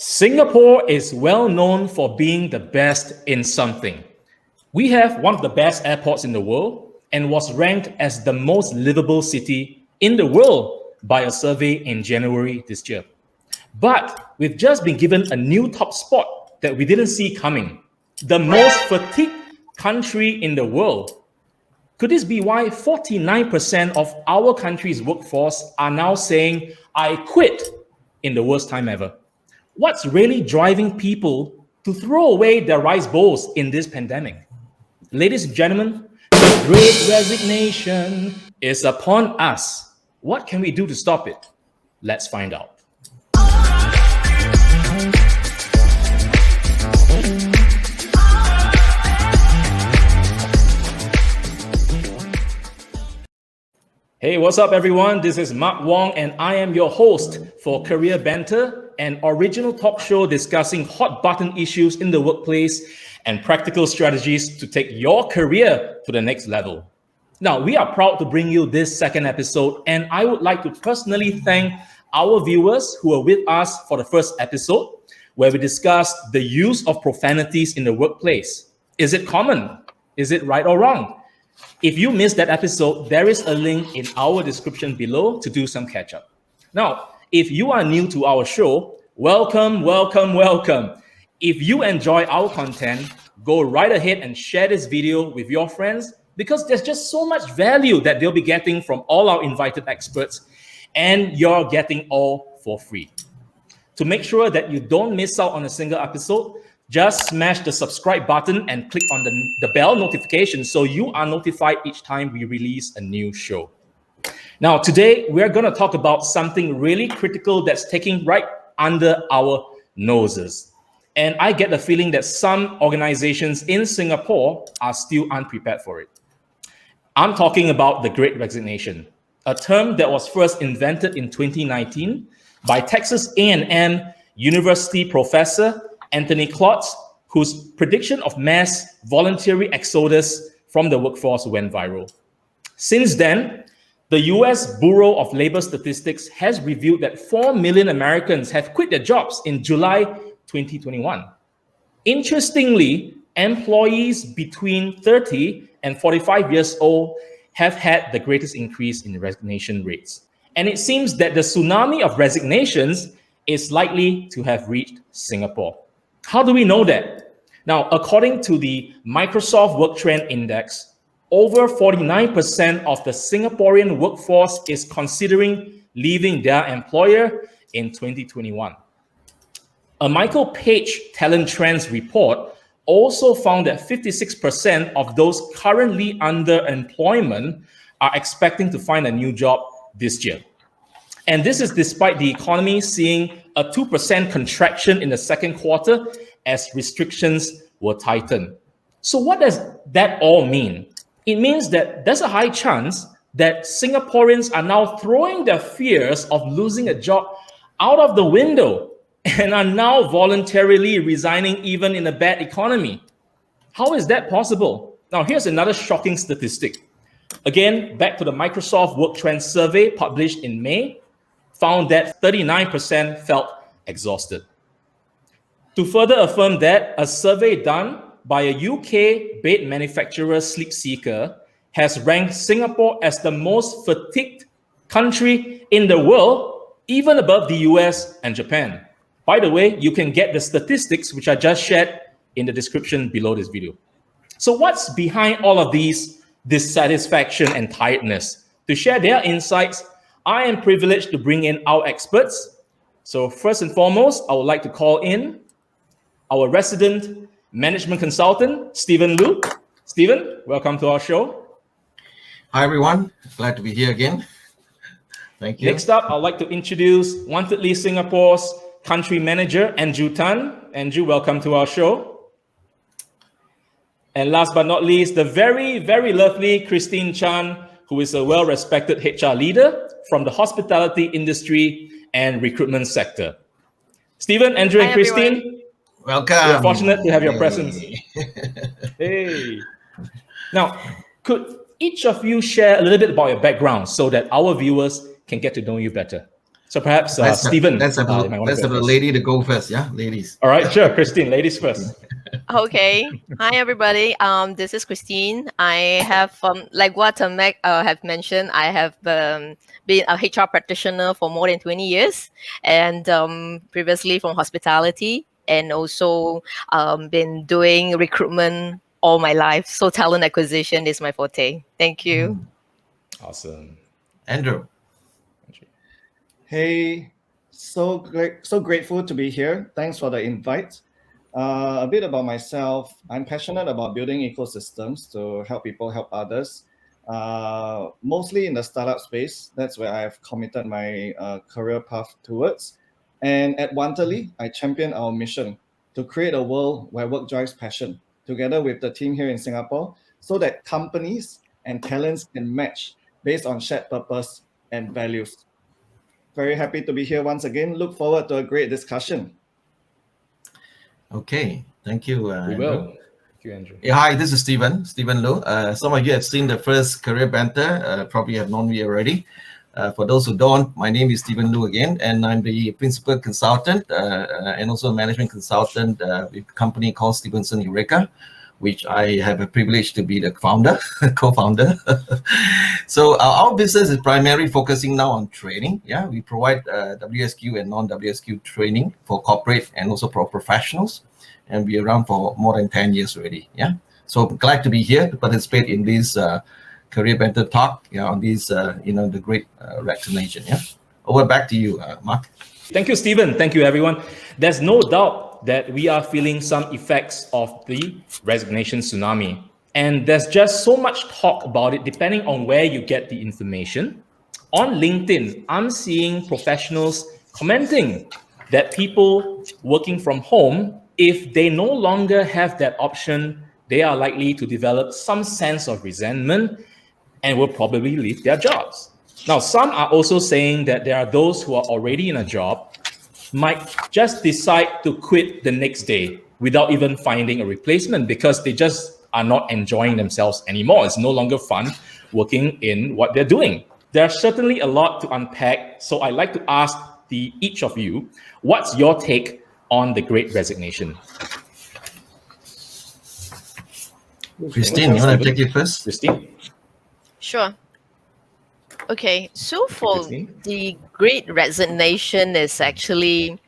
Singapore is well known for being the best in something. We have one of the best airports in the world and was ranked as the most livable city in the world by a survey in January this year. But we've just been given a new top spot that we didn't see coming. The most fatigued country in the world. Could this be why 49% of our country's workforce are now saying, I quit in the worst time ever? What's really driving people to throw away their rice bowls in this pandemic? Ladies and gentlemen, the Great Resignation is upon us. What can we do to stop it? Let's find out. Hey, what's up, everyone? This is Mark Wong, and I am your host for Career Banter, an original talk show discussing hot button issues in the workplace and practical strategies to take your career to the next level. Now, we are proud to bring you this second episode, and I would like to personally thank our viewers who are with us for the first episode, where we discussed the use of profanities in the workplace. Is it common? Is it right or wrong? If you missed that episode, there is a link in our description below to do some catch up. Now, if you are new to our show, welcome. If you enjoy our content, go right ahead and share this video with your friends because there's just so much value that they'll be getting from all our invited experts, and you're getting all for free. To make sure that you don't miss out on a single episode, just smash the subscribe button and click on the bell notification so you are notified each time we release a new show. Now, today, we're going to talk about something really critical that's taking right under our noses. And I get the feeling that some organizations in Singapore are still unprepared for it. I'm talking about the Great Resignation, a term that was first invented in 2019 by Texas A&M University professor Anthony Klotz, whose prediction of mass voluntary exodus from the workforce went viral. Since then, the US Bureau of Labor Statistics has revealed that 4 million Americans have quit their jobs in July 2021. Interestingly, employees between 30 and 45 years old have had the greatest increase in resignation rates. And it seems that the tsunami of resignations is likely to have reached Singapore. How do we know that? Now, according to the Microsoft Work Trend Index, over 49% of the Singaporean workforce is considering leaving their employer in 2021. A Michael Page Talent Trends report also found that 56% of those currently under employment are expecting to find a new job this year. And this is despite the economy seeing a 2% contraction in the second quarter as restrictions were tightened. So what does that all mean? It means that there's a high chance that Singaporeans are now throwing their fears of losing a job out of the window and are now voluntarily resigning even in a bad economy. How is that possible? Now, here's another shocking statistic. Again, back to the Microsoft Work Trends survey published in May, found that 39% felt exhausted. To further affirm that, a survey done by a UK bed manufacturer, Sleep Seeker, has ranked Singapore as the most fatigued country in the world, even above the US and Japan. By the way, you can get the statistics which I just shared in the description below this video. So what's behind all of these dissatisfaction and tiredness? To share their insights, I am privileged to bring in our experts. So first and foremost, I would like to call in our resident management consultant, Stephen Lu. Stephen, welcome to our show. Hi, everyone. Glad to be here again. Thank you. Next up, I'd like to introduce Wantedly Singapore's country manager, Andrew Tan. Andrew, welcome to our show. And last but not least, the very, very lovely Christine Chan, who is a well-respected HR leader from the hospitality industry and recruitment sector. Stephen, Andrew, and Christine, welcome. We're fortunate to have your presence. Hey. Now, could each of you share a little bit about your background so that our viewers can get to know you better? So perhaps Let's Stephen let's have might a, want to let's go have a first. lady to go first. Yeah, ladies. All right, sure. Christine, ladies first. Okay. Hi, everybody. This is Christine. I have, like what Meg have mentioned, I have been a HR practitioner for more than 20 years, and previously from hospitality, and also been doing recruitment all my life. So talent acquisition is my forte. Thank you. Awesome. Andrew. Hey, so great, so grateful to be here. Thanks for the invite. A bit about myself. I'm passionate about building ecosystems to help people help others. Mostly in the startup space. That's where I've committed my career path towards. And at Wanterly, I champion our mission to create a world where work drives passion, together with the team here in Singapore, so that companies and talents can match based on shared purpose and values. Very happy to be here once again. Look forward to a great discussion. Okay, thank you, We Andrew. will. Thank you, Andrew. Yeah, hi, this is Stephen Lu. Some of you have seen the first career banter, probably have known me already. For those who don't, my name is Stephen Lu again, and I'm the principal consultant and also a management consultant with a company called Stevenson Hureca, which I have a privilege to be the founder, co-founder. So our business is primarily focusing now on training. Yeah, we provide WSQ and non-WSQ training for corporate and also for professionals, and we're around for more than 10 years already. Yeah, so glad to be here to participate in this career banter talk. Yeah, on this the Great Resignation. Yeah, over back to you, Mark. Thank you, Stephen. Thank you, everyone. There's no doubt that we are feeling some effects of the resignation tsunami. And there's just so much talk about it depending on where you get the information. On LinkedIn, I'm seeing professionals commenting that people working from home, if they no longer have that option, they are likely to develop some sense of resentment and will probably leave their jobs. Now, some are also saying that there are those who are already in a job might just decide to quit the next day without even finding a replacement because they just are not enjoying themselves anymore. It's no longer fun working in what they're doing. There's certainly a lot to unpack. So I'd like to ask each of you, what's your take on the Great Resignation? Christine, you want to take it first? Christine? Sure. Okay, so for Christine? the Great Resignation is actually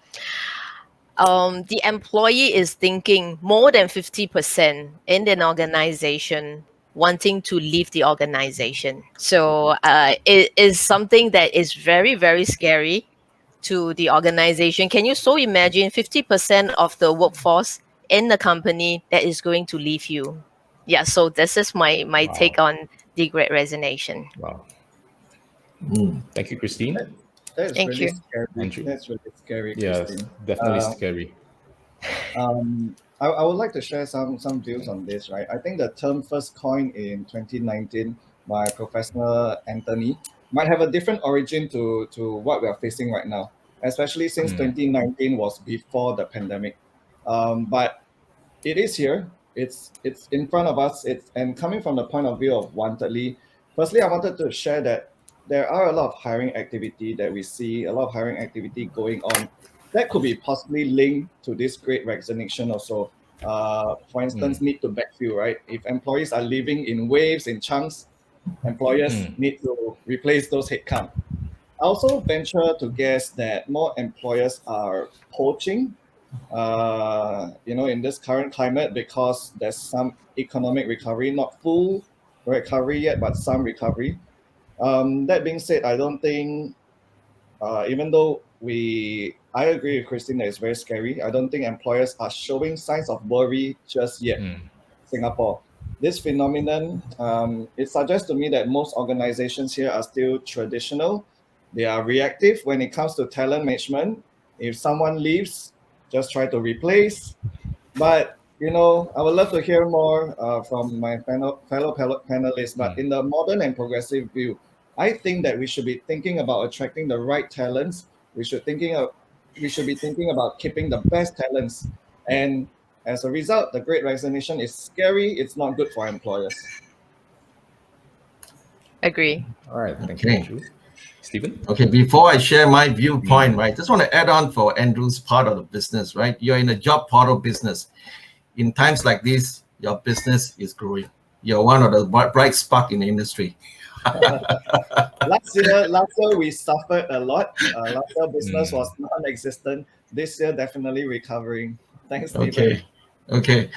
the employee is thinking more than 50% in an organization wanting to leave the organization. So it is something that is very, very scary to the organization. Can you so imagine 50% of the workforce in the company that is going to leave you? Yeah, so this is my Wow. take on the Great Resignation. Wow. Thank you, Christine. That is Thank really you. scary. Andrew? That's really scary, Yes, Christine. definitely scary. I would like to share some views on this, right? I think the term first coined in 2019 by Professor Anthony might have a different origin to what we are facing right now, especially since 2019 was before the pandemic. But it is here. It's in front of us. And coming from the point of view of Wantedly, firstly, I wanted to share that there are a lot of hiring activity that we see, a lot of hiring activity going on that could be possibly linked to this Great Resignation also. For instance, need to backfill, right? If employees are leaving in waves, in chunks, employers need to replace those headcount. I also venture to guess that more employers are poaching, in this current climate because there's some economic recovery, not full recovery yet, but some recovery. That being said, I don't think even though I agree with Christine that it's very scary, I don't think employers are showing signs of worry just yet. Singapore. This phenomenon, it suggests to me that most organizations here are still traditional. They are reactive when it comes to talent management. If someone leaves, just try to replace. But I would love to hear more from my fellow panelists. But in the modern and progressive view, I think that we should be thinking about attracting the right talents. We should be thinking about keeping the best talents. And as a result, the Great Resignation is scary. It's not good for employers. Agree. All right. Thank you, Andrew. Stephen? Okay, before I share my viewpoint, right, just want to add on for Andrew's part of the business, right? You're in a job portal business. In times like this, your business is growing. You're one of the bright spark in the industry. Last year we suffered a lot. Last year business was non-existent. This year definitely recovering. Thanks, Stephen. Okay.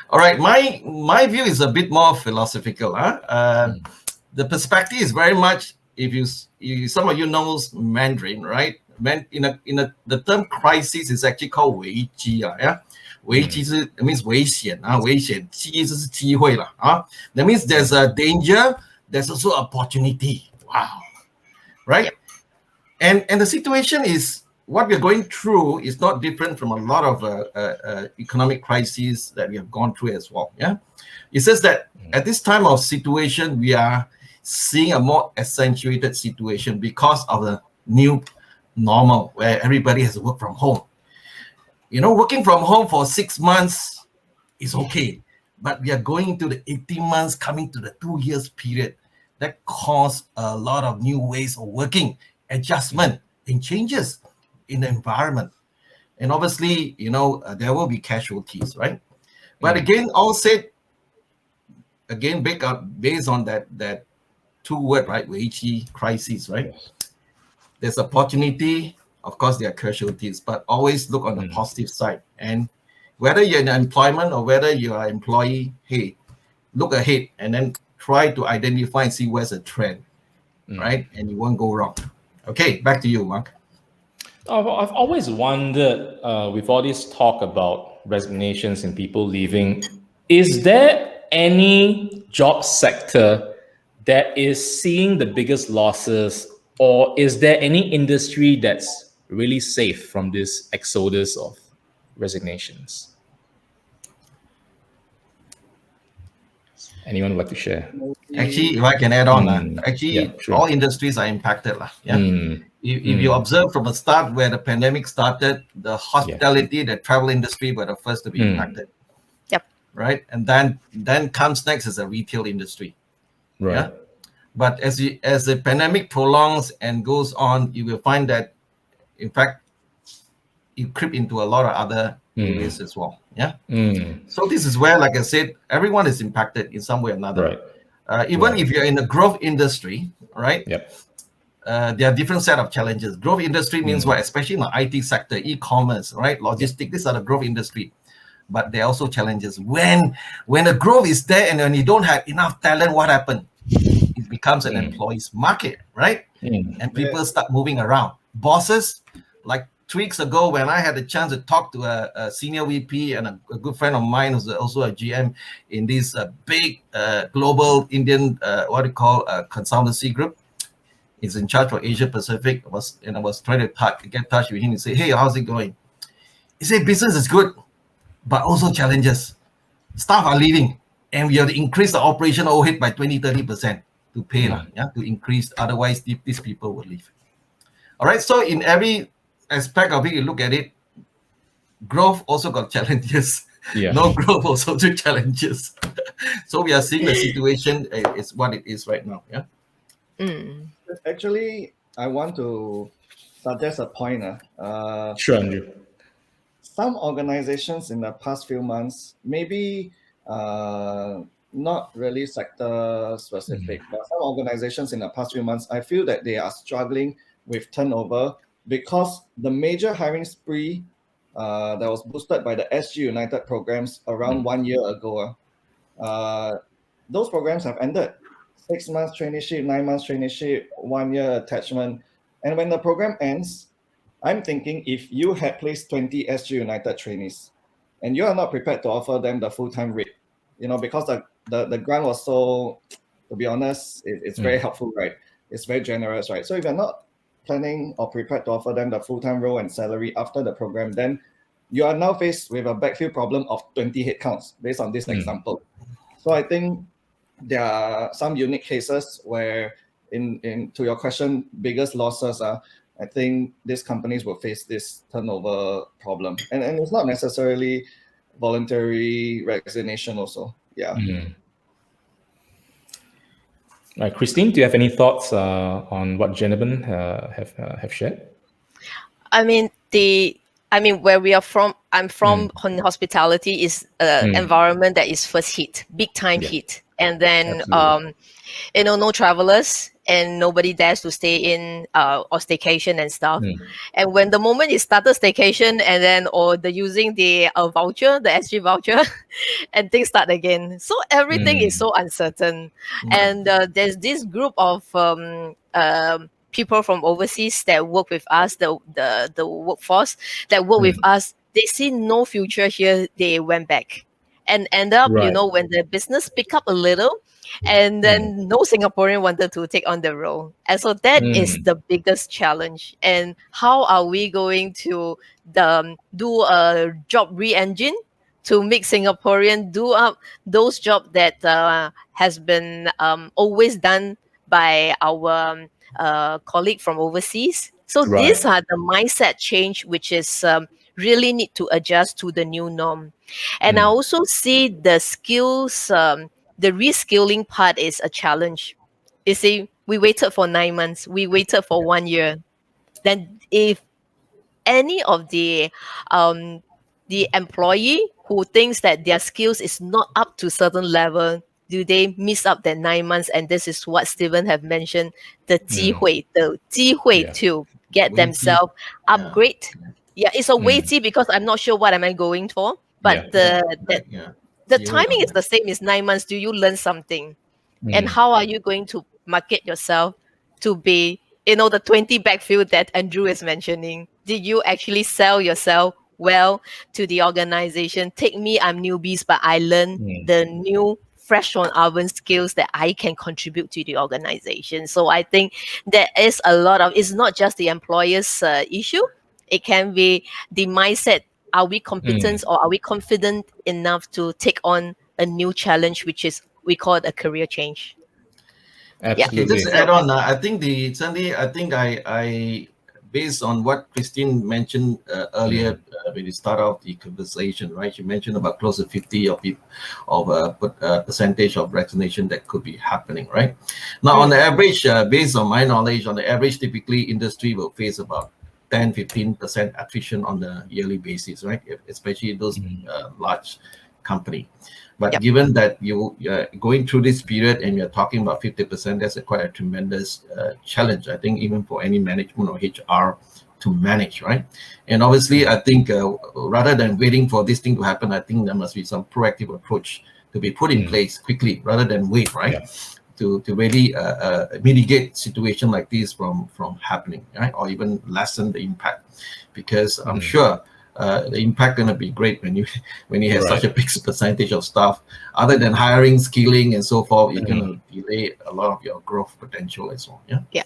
All right. My view is a bit more philosophical. The perspective is very much, if you some of you knows Mandarin, right? The term crisis is actually called 危机 yeah. 危机 means 危险 危险 机 是机会 that means there's a danger, there's also opportunity. Wow. Right? And the situation is, what we're going through is not different from a lot of economic crises that we have gone through as well. Yeah, it says that at this time of situation, we are seeing a more accentuated situation because of the new normal, where everybody has to work from home. You know, working from home for 6 months is okay, but we are going into the 18 months, coming to the 2 years period that cause a lot of new ways of working, adjustment and changes in the environment. And obviously, you know, there will be casualties, right? But again, all said, again, based on that two word, right? 危机 crisis, right? There's opportunity, of course, there are casualties, but always look on the positive side. And whether you're in employment or whether you are an employee, hey, look ahead and then try to identify and see where's the trend, right? And you won't go wrong. Okay, back to you, Mark. I've always wondered, with all this talk about resignations and people leaving, is there any job sector that is seeing the biggest losses, or is there any industry that's really safe from this exodus of resignations? Anyone would like to share? Actually, if I can add on, sure. all industries are impacted. If you observe from the start where the pandemic started, the hospitality, the travel industry were the first to be impacted. Yep. Right, and then comes next is the retail industry. Right. Yeah? But as the pandemic prolongs and goes on, you will find that, in fact, it creep into a lot of other areas as well. Yeah. So this is where, like I said, everyone is impacted in some way or another. Right. Even if you're in the growth industry, right? Yep. There are different set of challenges. Growth industry means what? Especially in the IT sector, e-commerce, right? Logistics. These are the growth industry. But there are also challenges. When the growth is there and when you don't have enough talent, what happens? It becomes an employee's market, right? And people start moving around. Bosses, like 2 weeks ago, when I had the chance to talk to a senior VP and a good friend of mine who's also a GM in this big global Indian consultancy group. He's in charge for Asia Pacific. I was trying to get in touch with him and say, hey, how's it going? He said, business is good, but also challenges. Staff are leaving, and we have to increase the operational overhead by 20-30% to pay, to increase. Otherwise, these people will leave. All right. So in every aspect of it, you look at it, growth also got challenges. No growth also to challenges. So we are seeing the situation is what it is right now. Yeah. Actually, I want to suggest a point. Sure, Andrew. Some organizations in the past few months, maybe not really sector specific, but some organizations in the past few months, I feel that they are struggling with turnover because the major hiring spree that was boosted by the SG United programs around 1 year ago, those programs have ended. 6 months traineeship, 9 months traineeship, 1 year attachment. And when the program ends, I'm thinking if you had placed 20 SG United trainees and you are not prepared to offer them the full-time rate, because the grant was so, to be honest, it's very helpful, right? It's very generous, right? So if you're not planning or prepared to offer them the full-time role and salary after the program, then you are now faced with a backfill problem of 20 headcounts based on this example. So I think there are some unique cases where, to your question, biggest losses are, I think these companies will face this turnover problem. And it's not necessarily voluntary resignation also. Yeah. Christine, do you have any thoughts on what gentlemen have shared? I mean, where we are from, I'm from hospitality, is an environment that is first hit, big time Yeah. hit. And then, Absolutely. no travelers and nobody dares to stay in or staycation and stuff. And when the moment it started staycation and then, or the using the voucher, the SG voucher, and things start again. So everything is so uncertain. And there's this group of people from overseas that work with us, the workforce that work with us. They see no future here. They went back and end up, Right. when the business pick up a little, and then no Singaporean wanted to take on the role. And so that is the biggest challenge. And how are we going to do a job re-engine to make Singaporean do up those jobs that has been always done by our colleague from overseas. So Right. these are the mindset change, which is really need to adjust to the new norm. And I also see the skills, the reskilling part is a challenge. You see, we waited for 9 months, we waited for 1 year. Then if any of the employee who thinks that their skills is not up to certain level, do they miss up that 9 months? And this is what Stephen have mentioned, the 机会 Yeah. to get Waiting. themselves upgrade. Yeah, it's a weighty because I'm not sure what am I going for, Yeah. but the Keyword timing on is that. the same. Is 9 months. Do you learn something? And how are you going to market yourself to be, the 20 backfield that Andrew is mentioning? Did you actually sell yourself well to the organization? Take me, I'm newbies, but I learn the new fresh on oven skills that I can contribute to the organization. So I think there is a lot of, it's not just the employer's issue. It can be the mindset. Are we competent or are we confident enough to take on a new challenge, which is we call it a career change? Yeah. Okay, Absolutely. just to add on, I think certainly I think I based on what Christine mentioned earlier when we start off the conversation, right? She mentioned about close to 50 of people of percentage of resignation that could be happening, right? Now, on the average, based on my knowledge, on the average, typically industry will face about 10-15% attrition on the yearly basis, right? Especially those large company. But Yep. given that you're going through this period and you're talking about 50%, that's quite a tremendous challenge, I think, even for any management or HR to manage, right? And obviously, I think rather than waiting for this thing to happen, I think there must be some proactive approach to be put in place quickly rather than wait, right? Yeah. To really mitigate situation like this from happening, right? Or even lessen the impact, because I'm sure the impact going to be great when you have such a big percentage of staff. Other than hiring, skilling, and so forth, you're going to delay a lot of your growth potential as well. Yeah. Yeah.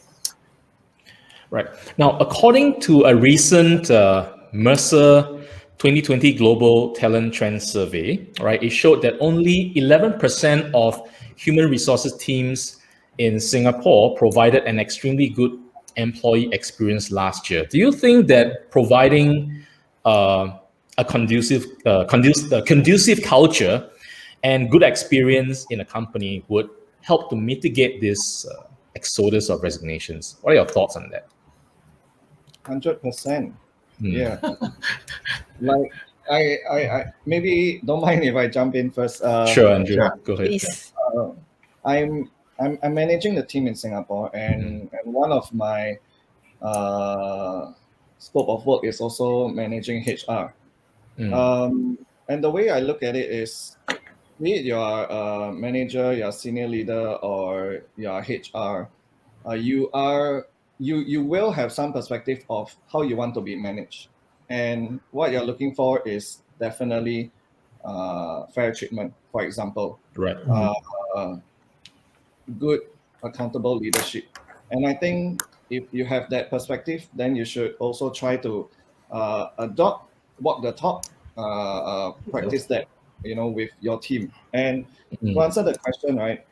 Right. Now, according to a recent Mercer 2020 Global Talent Trend Survey, right, it showed that only 11% of human resources teams in Singapore provided an extremely good employee experience last year. Do you think that providing a conducive culture and good experience in a company would help to mitigate this exodus of resignations? What are your thoughts on that? 100%. Yeah. Like I maybe don't mind if I jump in first. Sure, Andrew. Sure. Go ahead. Please. I'm managing the team in Singapore, and one of my scope of work is also managing HR. And the way I look at it is, be it you're a manager, you're a senior leader, or you're HR, you will have some perspective of how you want to be managed, and what you're looking for is definitely fair treatment. For example, Right. good accountable leadership. And I think if you have that perspective, then you should also try to adopt, walk the talk, practice that, with your team. And to answer the question, right,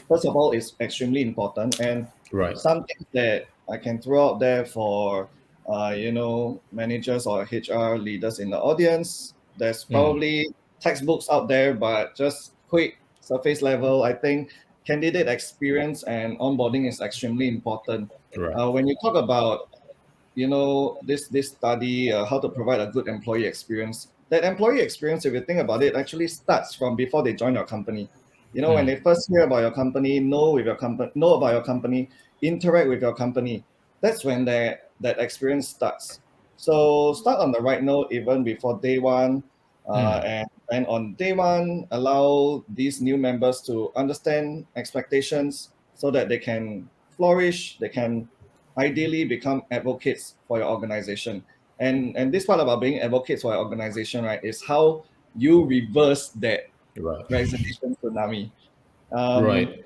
first of all, it's extremely important. And Right. something that I can throw out there for, managers or HR leaders in the audience, there's probably textbooks out there, but just quick surface level, I think candidate experience and onboarding is extremely important. Right. When you talk about, this study, how to provide a good employee experience, that employee experience, if you think about it, actually starts from before they join your company. When they first hear about your company, know about your company, interact with your company, that's when that experience starts. So start on the right note even before day one, and on day one, allow these new members to understand expectations so that they can flourish, they can ideally become advocates for your organization. And this part about being advocates for your organization, right, is how you reverse that Right. resignation tsunami. Right.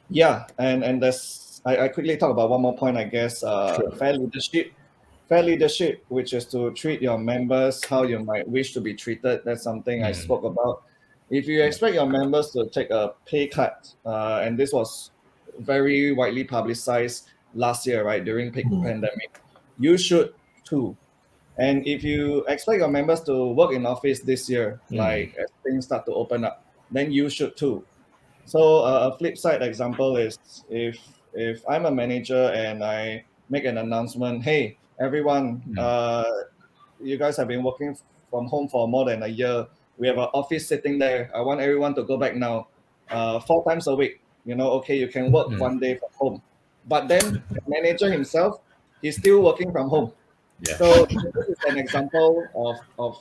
Yeah, and that's I quickly talk about one more point, I guess. Sure. Fair leadership, which is to treat your members how you might wish to be treated. That's something I spoke about. If you expect your members to take a pay cut, and this was very widely publicized last year, right, during peak pandemic, you should too. And if you expect your members to work in office this year, like as things start to open up, then you should too. So a flip side example is if I'm a manager and I make an announcement, hey everyone, you guys have been working from home for more than a year. We have an office sitting there. I want everyone to go back now, 4 times a week. Okay, you can work one day from home. But then the manager himself, he's still working from home. Yeah. So this is an example of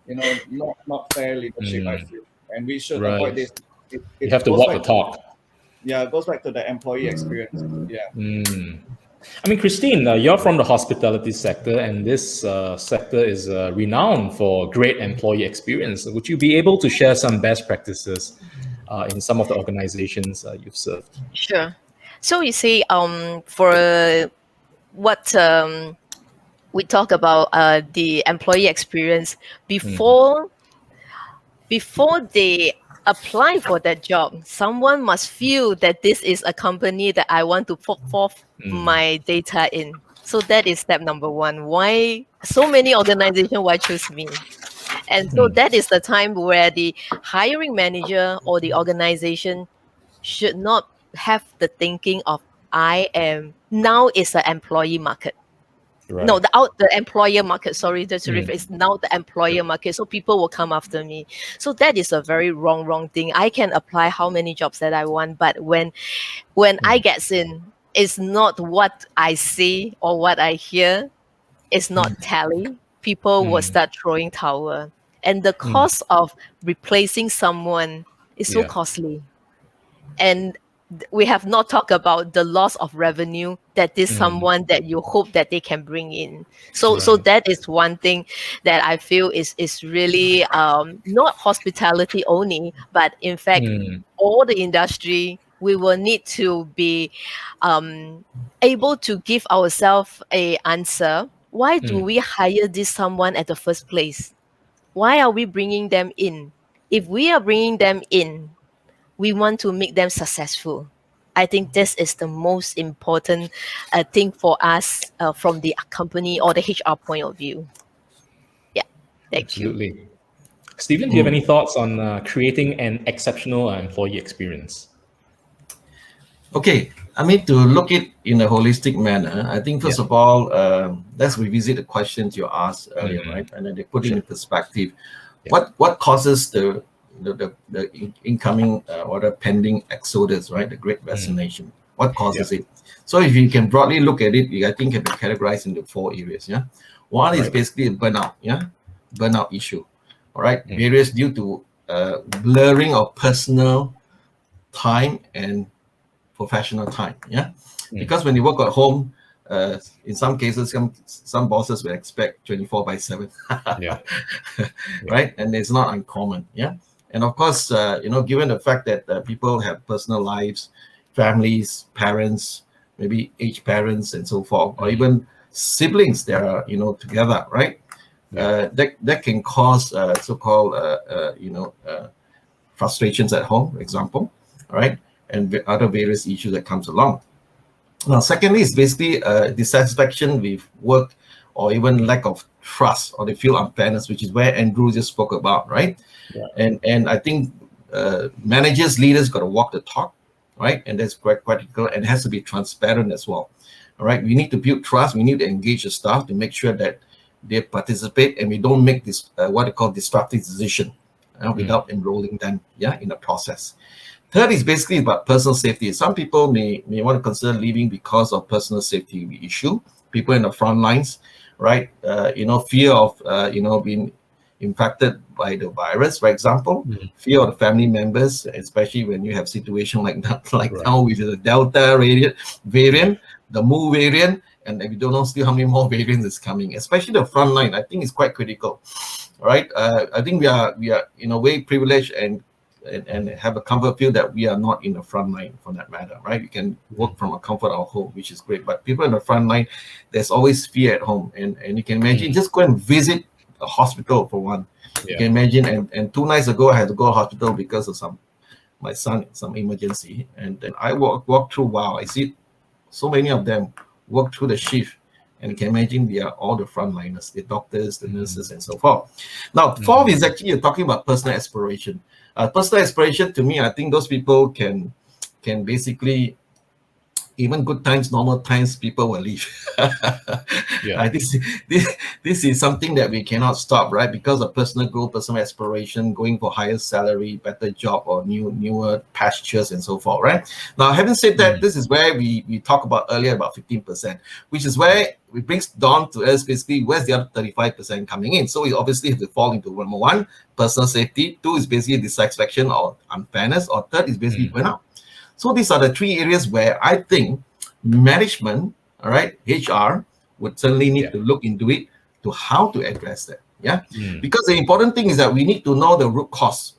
not fair leadership, I feel, and we should Right. avoid this. You have to goes walk back the talk. Yeah, it goes back to the employee experience. Yeah. I mean, Christine, you're from the hospitality sector, and this sector is renowned for great employee experience. Would you be able to share some best practices in some of the organizations you've served? Sure. So you see, for what we talk about the employee experience before they apply for that job, someone must feel that this is a company that I want to put forth my data in. So that is step number one. Why so many organizations why choose me? And so that is the time where the hiring manager or the organization should not have the thinking of I am now is an employee market. Right. No, the employer market. Sorry, that's it's now the employer market. So people will come after me. So that is a very wrong thing. I can apply how many jobs that I want, but when I get in, it's not what I see or what I hear. It's not tally. People will start throwing towel, and the cost of replacing someone is so costly. And we have not talked about the loss of revenue that this someone that you hope that they can bring in. So that is one thing that I feel is really not hospitality only, but in fact all the industry. We will need to be able to give ourselves a answer. Why do we hire this someone at the first place? Why are we bringing them in? If we are bringing them in, we want to make them successful. I think this is the most important thing for us from the company or the HR point of view. Yeah, thank you. Absolutely. Stephen, do you have any thoughts on creating an exceptional employee experience? Okay, I mean, to look it in a holistic manner, I think first of all, let's revisit the questions you asked earlier, right? And then they put it in perspective. What causes the incoming or the pending exodus, right? The Great Resignation. What causes it? So if you can broadly look at it, I think can be categorized into 4 areas. Yeah, one is basically a burnout. Yeah, burnout issue. All right, various due to blurring of personal time and professional time. Yeah, because when you work at home, in some cases, some bosses will expect 24/7. Right, and it's not uncommon. Yeah. And of course, given the fact that people have personal lives, families, parents, maybe aged parents and so forth, or even siblings that are, together, right? That can cause so-called, frustrations at home, for example, right? And other various issues that comes along. Now, secondly, is basically dissatisfaction with work or even lack of trust or they feel unfairness, which is where Andrew just spoke about, right? And I think managers, leaders got to walk the talk, right? And that's quite critical, and has to be transparent as well. All right, we need to build trust. We need to engage the staff to make sure that they participate, and we don't make this what they call disruptive decision without enrolling them, in the process. Third is basically about personal safety. Some people may want to consider leaving because of personal safety issue. People in the front lines, right? Fear of being infected by the virus, for example, fear of the family members, especially when you have situation like that, like now with the Delta variant, the Mu variant, and we don't know still how many more variants is coming, especially the front line. I think it's quite critical, right? I think we are in a way privileged and have a comfort feel that we are not in the front line for that matter, right? We can work from a comfort of our home, which is great. But people in the front line, there's always fear at home, and you can imagine just go and visit a hospital for one. You can imagine, and 2 nights ago I had to go to hospital because of my son some emergency, and then I walk through. Wow, I see so many of them work through the shift, and you can imagine they are all the frontliners, the doctors, the nurses, and so forth. Now, fourth is actually you're talking about personal aspiration. Personal aspiration, to me, I think those people can basically, even good times, normal times, people will leave. This is something that we cannot stop, right? Because of personal growth, personal aspiration, going for higher salary, better job, or newer pastures, and so forth, right? Now, having said that, this is where we talked about earlier about 15%, which is where it brings down to us basically where's the other 35% coming in. So we obviously have to fall into number one, personal safety. 2 is basically dissatisfaction or unfairness, or 3rd is basically burnout. So these are the 3 areas where I think management, all right, HR would certainly need to look into it to how to address that. Because the important thing is that we need to know the root cause.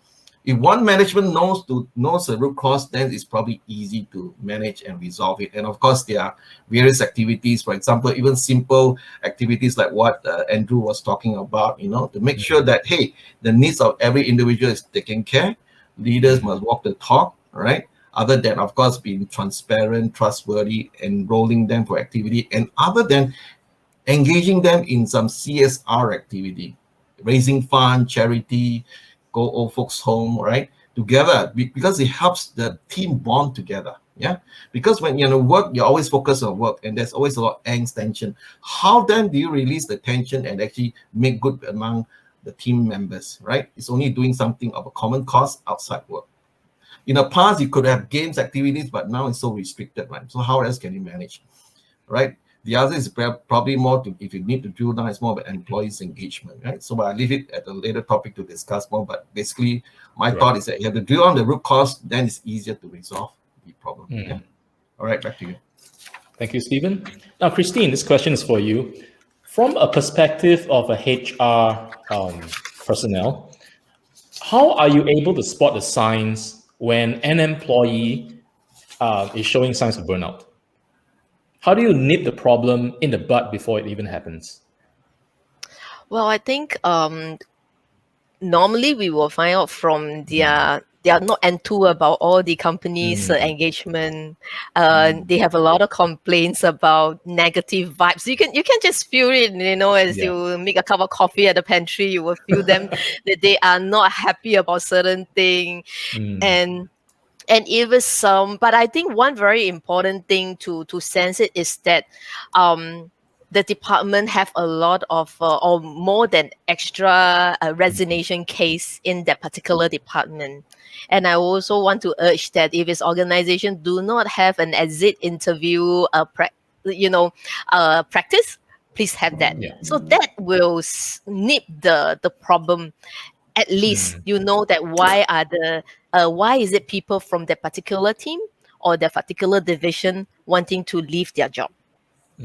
If one management knows the root cause, then it's probably easy to manage and resolve it. And of course, there are various activities, for example, even simple activities like what Andrew was talking about, to make sure that, hey, the needs of every individual is taken care. Leaders must walk the talk, right? Other than, of course, being transparent, trustworthy, enrolling them for activity, and other than engaging them in some CSR activity, raising fund, charity, go old folks home, right? Together, because it helps the team bond together. Because when you're work, you're always focused on work, and there's always a lot of angst, tension. How then do you release the tension and actually make good among the team members, right? It's only doing something of a common cause outside work. In the past, you could have games, activities, but now it's so restricted, right? So how else can you manage, right? The other is probably more if you need to drill down, it's more about employees' engagement, right? So I leave it at a later topic to discuss more, but basically my thought is that you have to drill on the root cause, then it's easier to resolve the problem. All right, back to you. Thank you, Stephen. Now, Christine, this question is for you. From a perspective of a HR personnel, how are you able to spot the signs when an employee is showing signs of burnout? How do you nip the problem in the bud before it even happens? Well, I think normally we will find out from they are not enthused about all the company's engagement. They have a lot of complaints about negative vibes. You can just feel it, as you make a cup of coffee at the pantry, you will feel them that they are not happy about certain thing. And even some, but I think one very important thing to sense it is that the department have a lot of or more than extra resignation case in that particular department. And I also want to urge that if its organization do not have an exit interview practice, please have that. So that will nip the problem. At least you know that why is it people from that particular team or that particular division wanting to leave their job.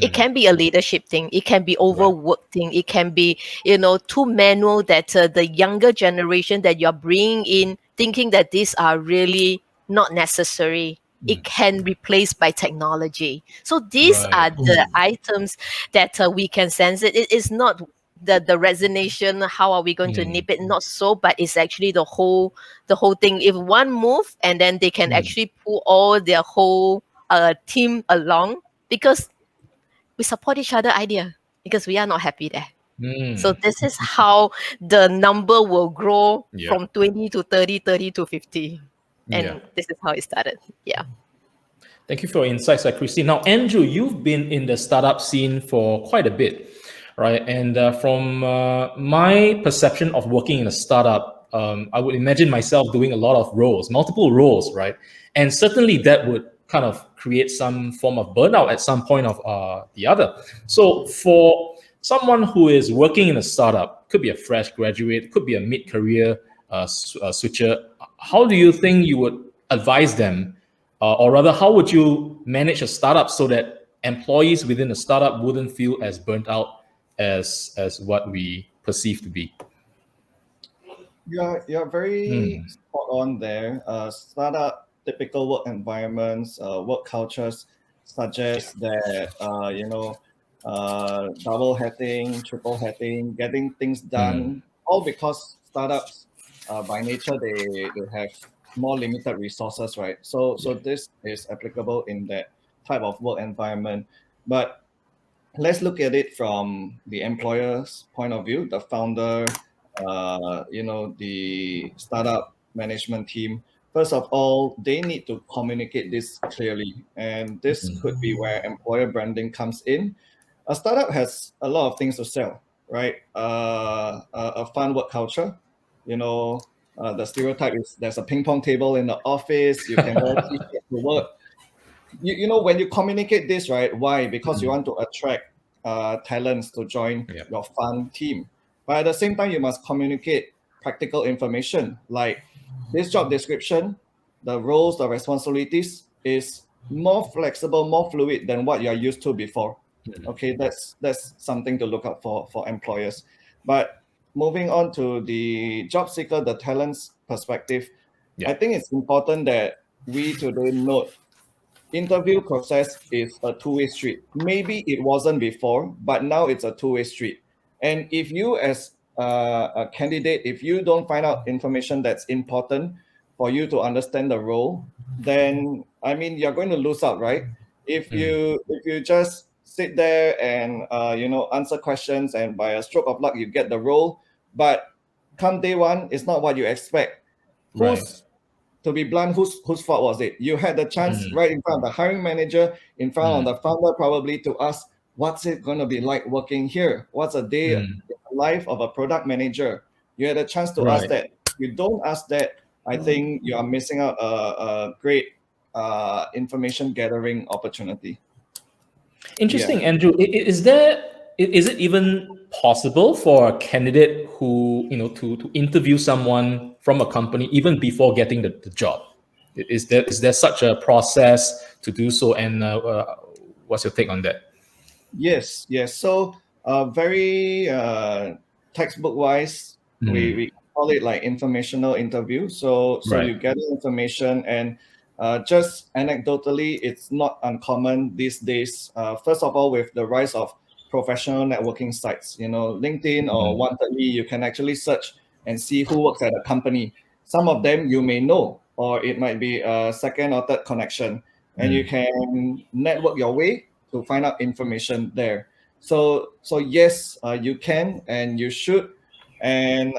It can be a leadership thing. It can be overwork thing. It can be, too manual that the younger generation that you're bringing in thinking that these are really not necessary. It can replace by technology. So these are the items that we can sense it. It is not the resignation. How are we going to nip it? Not so, but it's actually the whole thing. If one move and then they can actually pull all their whole team along, because we support each other idea, because we are not happy there. So this is how the number will grow from 20 to 30, 30 to 50. And this is how it started. Yeah. Thank you for your insights, Christine. Now, Andrew, you've been in the startup scene for quite a bit, right? And from my perception of working in a startup, I would imagine myself doing a lot of roles, multiple roles, right? And certainly that would kind of create some form of burnout at some point of the other. So for someone who is working in a startup, could be a fresh graduate, could be a mid-career switcher, how do you think you would advise them? Or rather, how would you manage a startup so that employees within a startup wouldn't feel as burnt out as what we perceive to be? You're very spot on there. Startup typical work environments, work cultures suggest that double hatting, triple hatting, getting things done, all because startups by nature they have more limited resources, right? So this is applicable in that type of work environment. But let's look at it from the employer's point of view, the founder, the startup management team. First of all, they need to communicate this clearly, and this could be where employer branding comes in. A startup has a lot of things to sell, right? A fun work culture, the stereotype is there's a ping pong table in the office, you can wear t-shirt to work. When you communicate this, right? Why? Because you want to attract talents to join your fun team. But at the same time, you must communicate practical information like this job description, the roles, the responsibilities is more flexible, more fluid than what you are used to before. Okay, that's something to look out for employers. But moving on to the job seeker, the talent's perspective, I think it's important that we today note interview process is a two-way street. Maybe it wasn't before, but now it's a two-way street. And if you as a candidate, if you don't find out information that's important for you to understand the role, then you're going to lose out, right? If you just sit there and answer questions and by a stroke of luck you get the role, but come day one, it's not what you expect. To be blunt, whose fault was it? You had the chance right in front of the hiring manager, in front of the founder, probably to ask, what's it going to be like working here? What's a day in the life of a product manager? You had a chance to ask that. If you don't ask that, I think you are missing out a great information gathering opportunity. Interesting, Andrew. Is it even possible for a candidate who to interview someone from a company even before getting the job? Is there such a process to do so? And what's your take on that? Yes. So very textbook wise, we call it like informational interview. So you gather information and just anecdotally, it's not uncommon these days. First of all, with the rise of professional networking sites, LinkedIn or Wantedly, you can actually search and see who works at a company. Some of them you may know, or it might be a second or third connection, and you can network your way to find out information there. So yes, you can and you should. And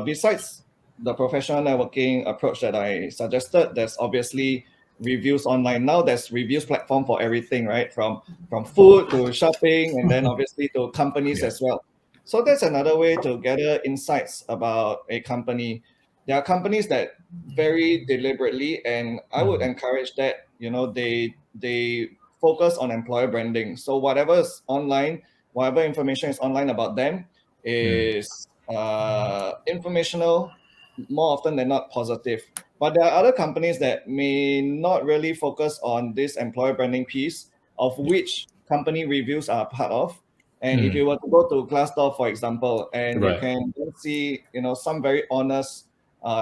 besides the professional networking approach that I suggested, there's obviously reviews online. Now there's reviews platform for everything, right? From food to shopping, and then obviously to companies as well. So that's another way to gather insights about a company. There are companies that very deliberately, and I would encourage that, they focus on employer branding. So whatever is online, whatever information is online about them is informational, more often than not positive. But there are other companies that may not really focus on this employer branding piece, of which company reviews are part of. And if you were to go to Glassdoor, for example, and you can see, some very honest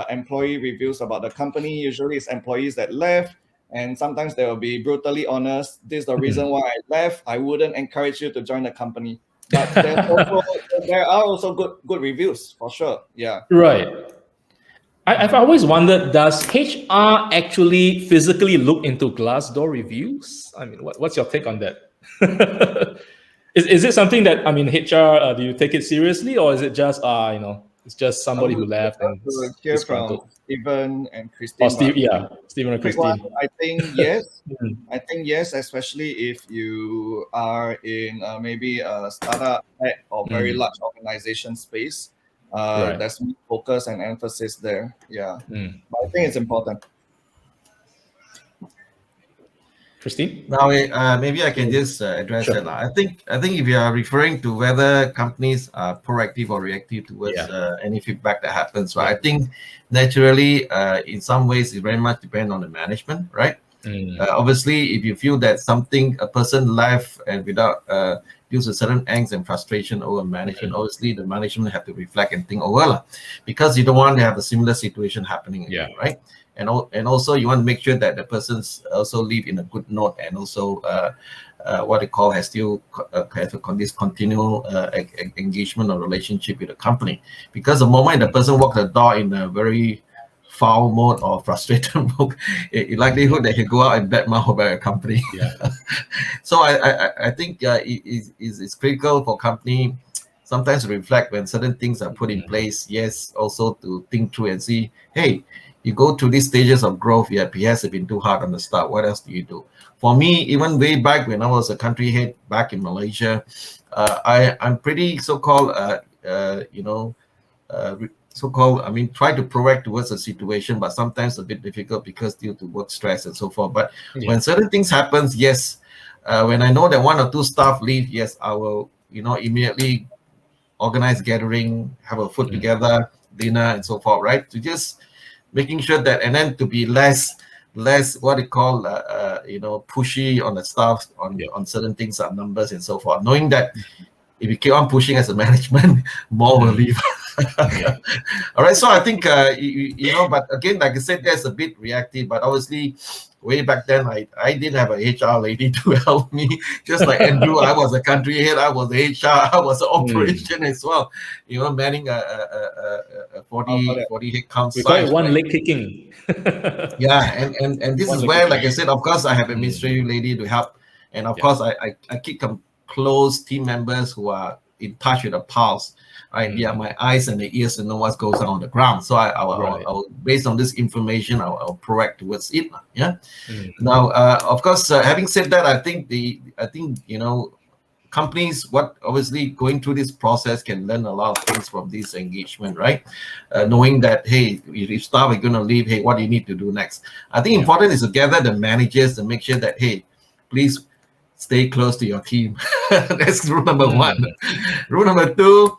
employee reviews about the company. Usually it's employees that left, and sometimes they will be brutally honest. This is the reason why I left. I wouldn't encourage you to join the company. But there are also good reviews for sure. Yeah. Right. I've always wondered, does HR actually physically look into Glassdoor reviews? I mean, what's your take on that? Is it something that, HR, do you take it seriously, or is it just, It's just I somebody who would left love and to hear disgruntled. from Stephen and Or Christine. Steve, But yeah, Stephen and quick one, Christine. I think yes. Mm. I think yes, especially if you are in maybe a startup tech or very large organization space. Right. There's more focus and emphasis there. Yeah, Mm. but I think it's important. Christine? Now, maybe I can just address Sure. that. I think if you are referring to whether companies are proactive or reactive towards any feedback that happens, right? Yeah. I think naturally, in some ways, it very much depends on the management, right? Obviously, if you feel that a person left and without due to certain angst and frustration over management, obviously the management have to reflect and think over, because you don't want to have a similar situation happening again, right? And also you want to make sure that the persons also live in a good note, and also what they call has still this continual engagement or relationship with the company. Because the moment the person walks the door in a very foul mode or frustrated mode, likelihood that he go out and badmouth about a company. Yeah. So I think it's critical for company sometimes to reflect when certain things are put in place. Yes, also to think through and see, hey, you go through these stages of growth. Yeah, perhaps it's been too hard on the start. What else do you do? For me, even way back when I was a country head back in Malaysia, I'm pretty so-called try to proact towards a situation, but sometimes a bit difficult because due to work stress and so forth. But when certain things happens, yes, when I know that one or two staff leave, yes, I will, immediately organize gathering, have a food together, dinner and so forth, right? To just making sure that, and then to be less what they call pushy on the staff on certain things, on numbers and so forth, knowing that if you keep on pushing as a management, more will leave. All right, so I think but again, like I said, that's a bit reactive. But obviously, way back then, I didn't have a HR lady to help me. Just like Andrew, I was a country head, I was the HR, I was the operation as well. Manning a 40 head count We call size. it one right? leg kicking. Yeah, and this is where, like I said, of course, I have a administrative lady to help, and of course, I keep close team members who are in touch with the pulse. Right, my eyes and the ears to know what goes on the ground. So I'll based on this information, I'll proact towards it. Yeah. Now, of course, having said that, I think companies, what obviously going through this process can learn a lot of things from this engagement, right? Knowing that, hey, if staff are going to leave, hey, what do you need to do next? I think important is to gather the managers and make sure that, hey, please stay close to your team. That's rule number one. Rule number two,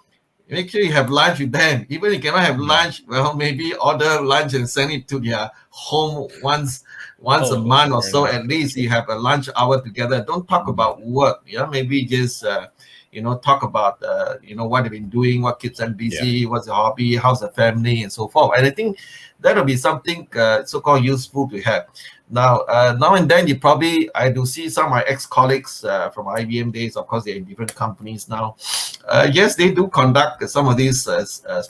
make sure you have lunch with them. Even if you cannot have lunch, well, maybe order lunch and send it to their home once a month or so. At least you have a lunch hour together. Don't talk about work. Maybe just talk about what they've been doing, what keeps them busy, what's the hobby, how's the family, and so forth. And I think that'll be something so-called useful to have. Now and then I do see some of my ex-colleagues from IBM days. Of course, they're in different companies now. Yes, they do conduct some of these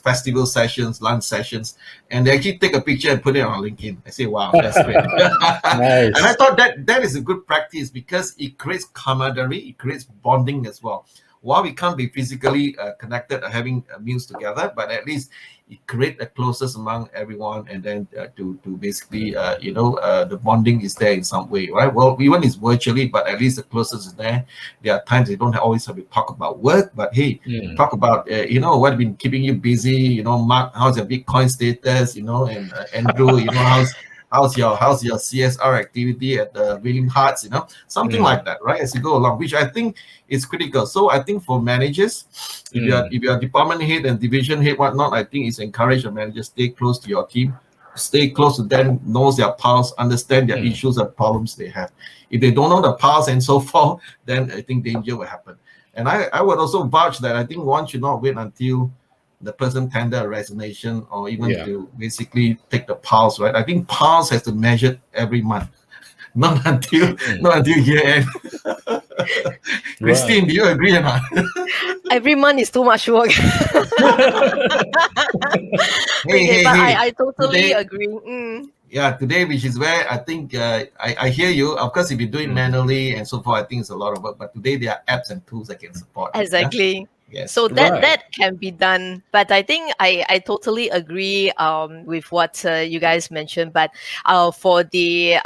festival sessions, lunch sessions, and they actually take a picture and put it on LinkedIn. I say, wow, that's great. Nice. And I thought that is a good practice because it creates camaraderie, it creates bonding as well. While we can't be physically connected or having meals together, but at least it creates the closest among everyone, and then to basically, the bonding is there in some way, right? Well, even it's virtually, but at least the closest is there. There are times they don't always have to talk about work, but hey, talk about, what been keeping you busy, Mark, how's your Bitcoin status, and Andrew, how's your CSR activity at the William Hearts, something like that, right? As you go along, which I think is critical. So I think for managers, if you are department head and division head, whatnot, I think it's encourage your manager stay close to your team, stay close to them, knows their pulse, understand their issues and problems they have. If they don't know the pulse and so forth, then I think danger will happen. And I would also vouch that I think one should not wait until the person tender a resignation or even to basically take the pulse, right? I think pulse has to measure every month, not until year end. Christine, do you agree or not? Every month is too much work. I totally agree. Yeah, today, which is where I think I hear you. Of course, if you do it manually and so forth, I think it's a lot of work. But today there are apps and tools that can support. Exactly. Yes. So that Right. that can be done, but I think I totally agree with what you guys mentioned. But for the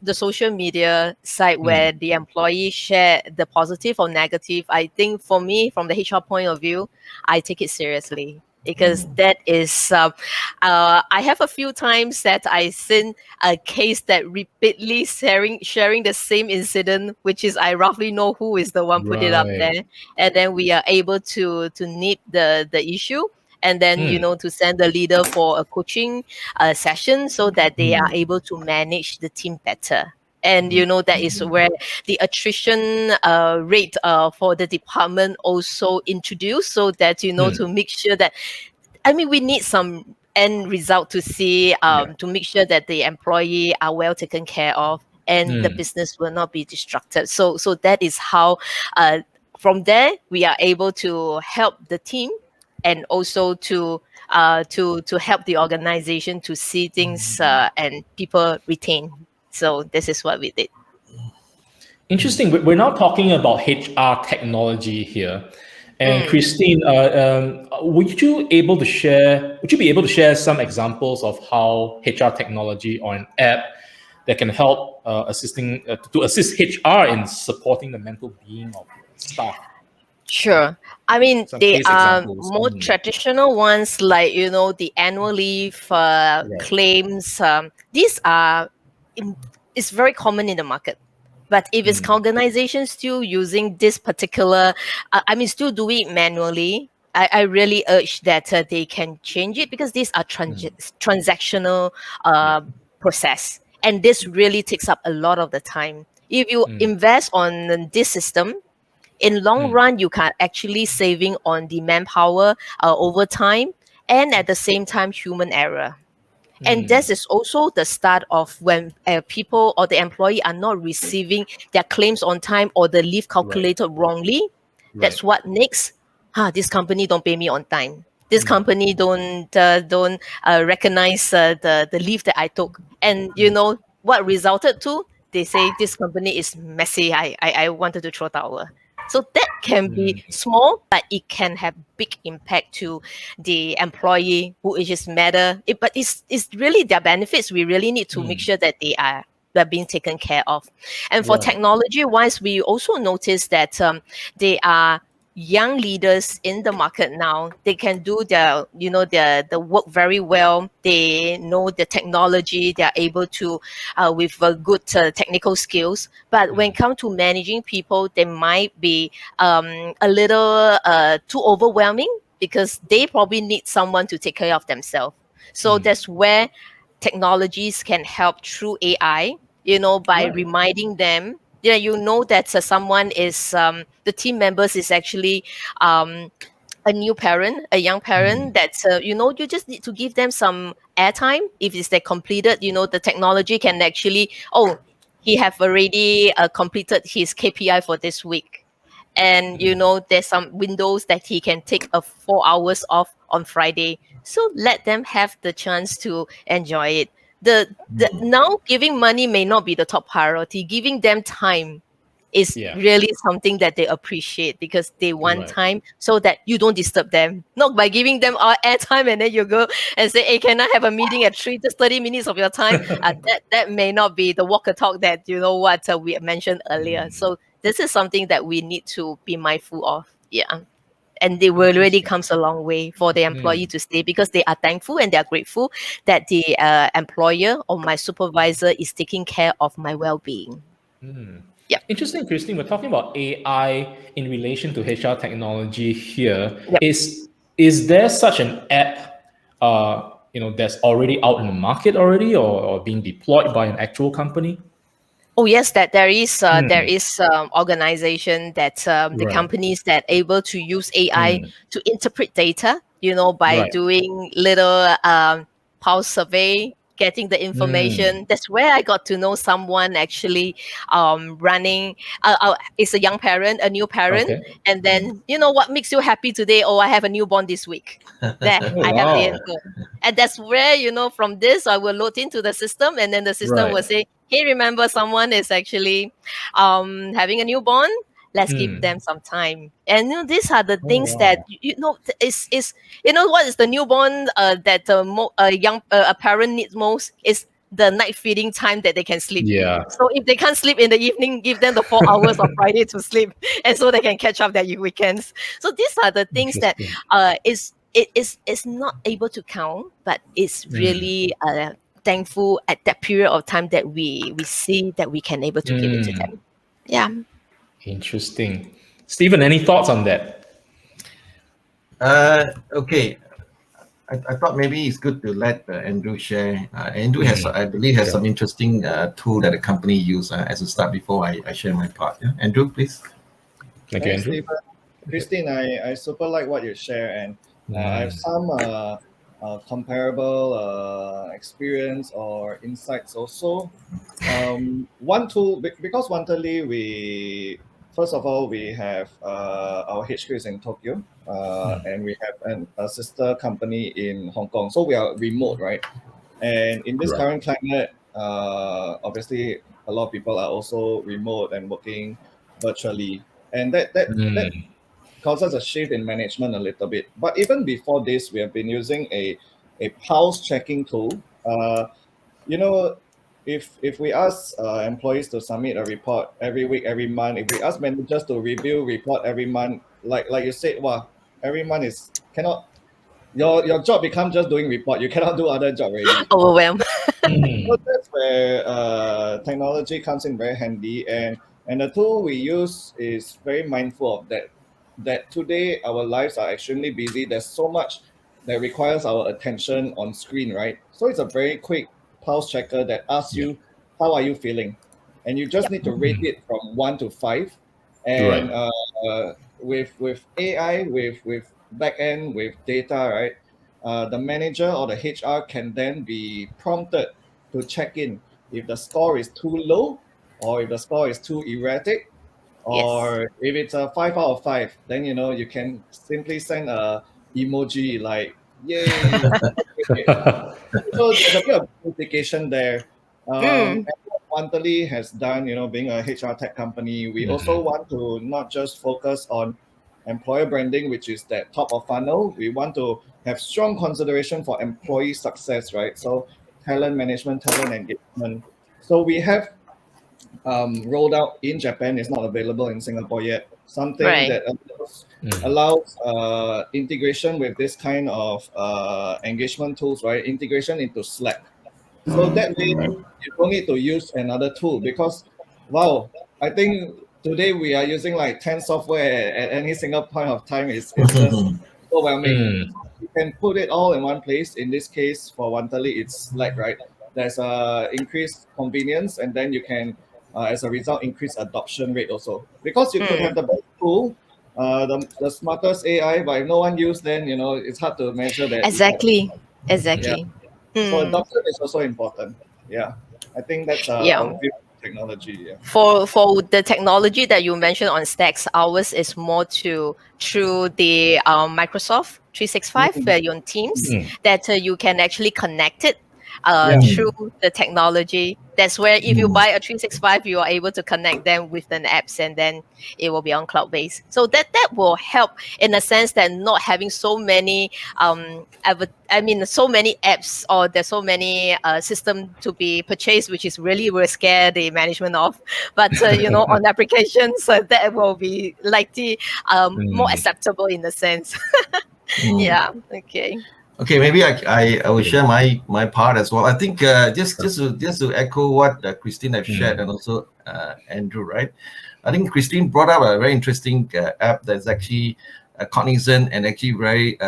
the social media site where the employee share the positive or negative, I think for me, from the HR point of view, I take it seriously, because that is I have a few times that I seen a case that repeatedly sharing the same incident, which is I roughly know who is the one put it up Right. there, and then we are able to nip the issue, and then to send the leader for a coaching session so that they are able to manage the team better. And that is where the attrition rate for the department also introduced, so that to make sure that, I mean, we need some end result to see, Yeah. to make sure that the employee are well taken care of and the business will not be disrupted. So that is how, from there, we are able to help the team, and also to help the organization to see things and people retain. So this is what we did. Interesting. We're now talking about HR technology here. And Mm. Christine, would you be able to share some examples of how HR technology or an app that can help to assist HR in supporting the mental being of staff? Sure. I mean, Some they case are examples. more traditional ones, like, the annual leave Right. claims. These are, in, it's very common in the market. But if it's organization still using this particular, I mean, still do it manually, I really urge that they can change it, because these are transactional Yeah. process. And this really takes up a lot of the time. If you invest on this system, in long run, you can actually saving on the manpower over time, and at the same time human error. And this is also the start of when people or the employee are not receiving their claims on time, or the leave Right. calculated wrongly. Right. That's what next. This company don't pay me on time. This company don't recognize the leave that I took. And what resulted to? They say this company is messy. I wanted to throw towel. So that can be small, but it can have big impact to the employee who is just matter. But it's really their benefits. We really need to make sure that they're being taken care of. And for Right. technology wise, we also notice that they are young leaders in the market now. They can do the work very well. They know the technology. They are able to with good technical skills. But when it comes to managing people, they might be a little too overwhelming, because they probably need someone to take care of themselves. So that's where technologies can help through AI, by Right. reminding them. Yeah, that someone is the team members is actually um, a new parent, a young parent, that's you just need to give them some airtime. If it's they completed, the technology can actually, oh, he have already completed his KPI for this week, and there's some windows that he can take a 4 hours off on Friday. So let them have the chance to enjoy it. The now giving money may not be the top priority. Giving them time is Yeah. really something that they appreciate, because they want Right. time, so that you don't disturb them. Not by giving them airtime and then you go and say, hey, can I have a meeting at 3, just 30 minutes of your time? That may not be the walk and talk that we mentioned earlier. So this is something that we need to be mindful of. Yeah. And it will really Interesting. comes a long way for the employee to stay, because they are thankful and they are grateful that the employer or my supervisor is taking care of my well-being. Yep. Interesting, Christine. We're talking about AI in relation to HR technology here. Yep. Is there such an app, that's already out in the market already, or being deployed by an actual company? Oh yes, that there is organization that the Right. companies that able to use AI to interpret data, by Right. doing little pulse survey, getting the information. That's where I got to know someone actually running. Is a young parent, a new parent, Okay. and then what makes you happy today? Oh, I have a newborn this week. There, Oh I have the wow. answer. And that's where, from this, I will load into the system, and then the system Right. will say, hey, remember someone is actually having a newborn, Let's give them some time. And these are the things wow. that is what is the newborn that a parent needs most is the night feeding time that they can sleep. Yeah. So if they can't sleep in the evening, give them the 4 hours of Friday to sleep, and so they can catch up their weekends. So these are the things that is not able to count, but it's really thankful at that period of time that we see that we can able to give it to them. Yeah. Interesting. Stephen, any thoughts on that? Okay. I thought maybe it's good to let Andrew share. Andrew has, I believe, some interesting tool that the company use as a start before I share my part. Yeah? Andrew, please. Thank you, Andrew. Stephen. Christine, I super like what you share, and I have some comparable experience or insights also. One tool, because Wanterly, first of all, we have our HQ is in Tokyo, and we have a sister company in Hong Kong. So we are remote, right? And in this current climate, obviously, a lot of people are also remote and working virtually, and that causes a shift in management a little bit. But even before this, we have been using a pulse checking tool. If we ask employees to submit a report every week, every month, if we ask managers to review report every month, like you said, every month is cannot. Your job becomes just doing report. You cannot do other job already. Overwhelmed. So that's where technology comes in very handy, and the tool we use is very mindful of that. That today our lives are extremely busy. There's so much that requires our attention on screen, right? So it's a very quick pulse checker that asks you, how are you feeling? And you just need to rate it from 1 to 5. And with AI, with backend, with data, right? The manager or the HR can then be prompted to check in if the score is too low or if the score is too erratic, or if it's a 5 out of 5, then you can simply send a emoji like yay. So there's a bit of communication there. And what Wanterly has done, being a HR tech company, we also want to not just focus on employer branding, which is that top of funnel. We want to have strong consideration for employee success, right? So talent management, talent engagement. So we have rolled out in Japan. It's not available in Singapore yet. Something that allows integration with this kind of engagement tools, right? Integration into Slack. So that way you don't need to use another tool, because I think today we are using like 10 software at any single point of time. It's just overwhelming. You can put it all in one place. In this case, for Wanterly, it's Slack, right? There's increased convenience, and then you can, as a result, increase adoption rate also. Because you could have the best tool, the smartest AI, but if no one use, then it's hard to measure that. Exactly. So adoption is also important. Yeah, I think that's our view of technology. Yeah. For the technology that you mentioned on Stacks, ours is more through the Microsoft 365 where you're on Teams, that you can actually connect it through the technology. That's where if you buy a 365, you are able to connect them with the apps, and then it will be on cloud based. So that will help in a sense that not having so many so many apps, or there's so many systems to be purchased, which is really will scare the management of. But on applications, that will be likely more acceptable in a sense. Yeah. Okay. Okay, maybe I will share my part as well. I think just to echo what Christine has shared, and also Andrew, right? I think Christine brought up a very interesting app that's actually cognizant and actually very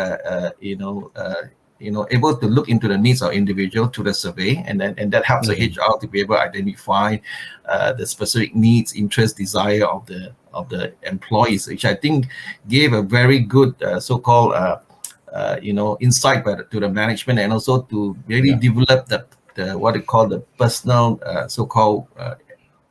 able to look into the needs of individual to the survey, and that helps the HR to be able to identify the specific needs, interest, desire of the employees, which I think gave a very good so-called insight to the management, and also to really develop the what they call the personal so-called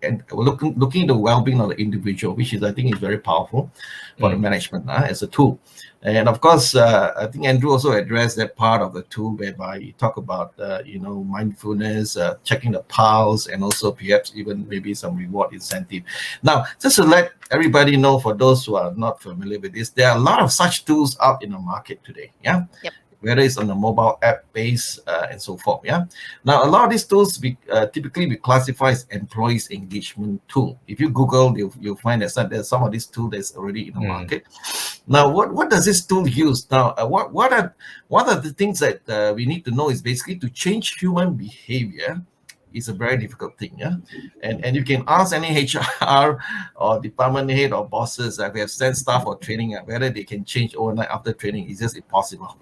and looking at the well-being of the individual, which is, I think, is very powerful for the management as a tool. And of course, I think Andrew also addressed that part of the tool whereby you talk about, mindfulness, checking the pulse, and also perhaps even maybe some reward incentive. Now, just to let everybody know, for those who are not familiar with this, there are a lot of such tools out in the market today. Yeah. Yep. Whether it's on the mobile app base and so forth. Yeah. Now, a lot of these tools typically be classified as employees engagement tool. If you Google, you'll find that there's some of these tools that's already in the market. Now, what does this tool use? Now, what are the things that we need to know is basically to change human behavior is a very difficult thing, yeah. And you can ask any HR or department head or bosses that we have sent staff for training, whether they can change overnight after training. Is just impossible,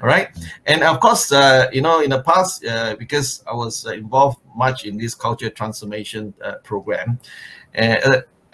right? And of course, in the past, because I was involved much in this culture transformation program,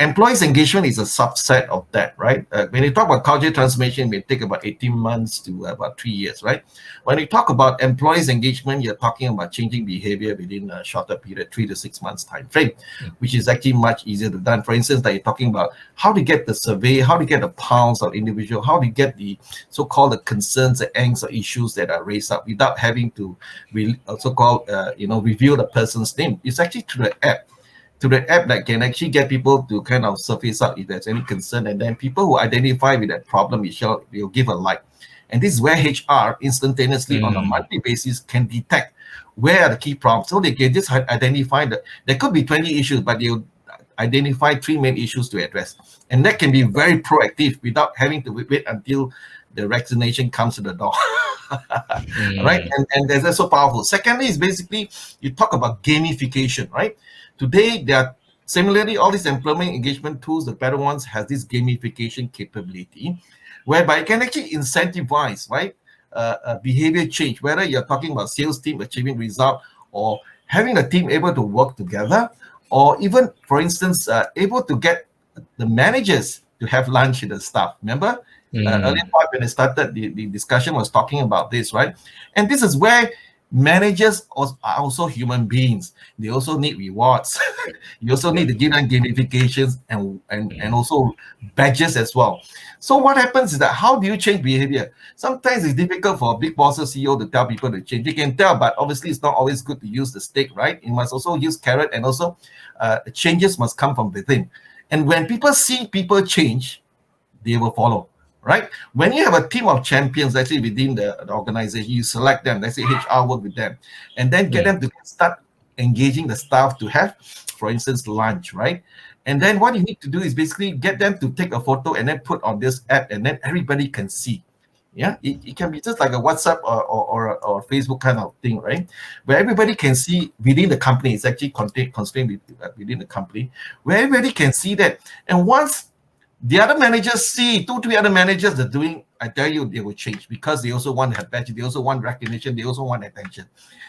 employees engagement is a subset of that, right? When you talk about culture transformation, it may take about 18 months to about 3 years, right? When you talk about employees engagement, you're talking about changing behavior within a shorter period, 3 to 6 months time frame, which is actually much easier to done. For instance, that you're talking about how to get the survey, how to get the pulse of individual, how to get the so-called the concerns, the angst or issues that are raised up without having to so-called reveal the person's name. It's actually through the app. To the app that can actually get people to kind of surface out if there's any concern, and then people who identify with that problem, will give a like. And this is where HR instantaneously on a monthly basis can detect where are the key problems. So they can just identify that there could be 20 issues, but they'll identify 3 main issues to address. And that can be very proactive without having to wait until the resignation comes to the door. Right? And that's so powerful. Secondly is basically, you talk about gamification, right? Today, there are similarly all these employment engagement tools, the better ones has this gamification capability, whereby you can actually incentivize, right, behavior change, whether you're talking about sales team achieving result or having a team able to work together, or even, for instance, able to get the managers to have lunch with the staff. Remember, earlier part when I started, the discussion was talking about this, right? And this is where managers are also human beings. They also need rewards. You also need to give them gamifications and also badges as well. So what happens is that how do you change behavior? Sometimes it's difficult for a big boss or CEO to tell people to change. You can tell, but obviously it's not always good to use the stick, right? You must also use carrot, and also changes must come from within. And when people see people change, they will follow. Right? When you have a team of champions actually within the organization, you select them, let's say HR work with them, and then get them to start engaging the staff to have, for instance, lunch, right? And then what you need to do is basically get them to take a photo and then put on this app, and then everybody can see. Yeah, it can be just like a WhatsApp or Facebook kind of thing, right? Where everybody can see within the company. It's actually constrained within the company, where everybody can see that. And once the other managers see 2-3 other managers are doing, I tell you, they will change, because they also want to have badge, they also want recognition, they also want attention.